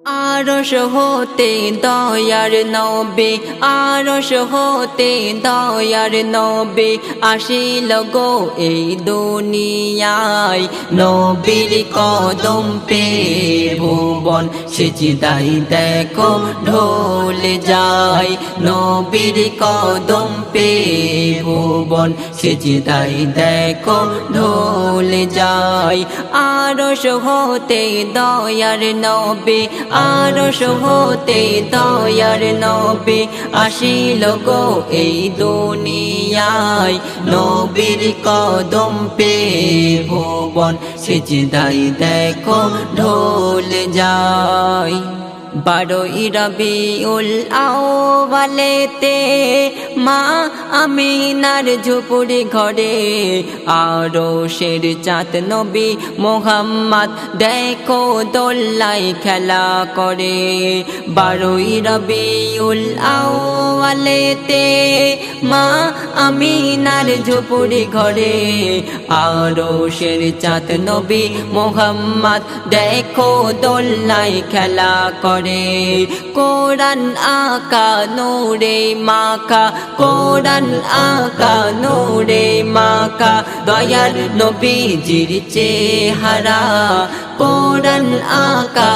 আরশ হতে দয়ার নবী, আরশ হতে দয়ার নবী আসিল গো এই দুনিয়ায়। নবীর কদম পে ভুবন সিজদায় দেখো ঢলে যায়। নবীর কদম পে ভুবন সিজদায় দেখো ঢলে যায়। আরশ হতে দয়ার নবী, আরশ হতে দয়ার নবী আসিল গো এই দুনিয়ায়। নবীর কদম পে ভুবন সিজদায় দেখো ঢলে যায়। 12ই রবিউল আউয়ালেতে মা আমিনার ঝুপুরি ঘরে আরশের চাঁদ নবী মুহাম্মদ দেখো দোলায় খেলা করে। 12ই রবিউল আউয়ালেতে মা আমিনার ঝুপুরি ঘরে আরশের চাঁদ নবী মুহাম্মদ দেখো দোলায় খেলা করে। কোরআন আকা নূরে মাখা, কোরআন আকা নূরে মাখা দয়ার নবীজির চেহারা। কোরআন আকা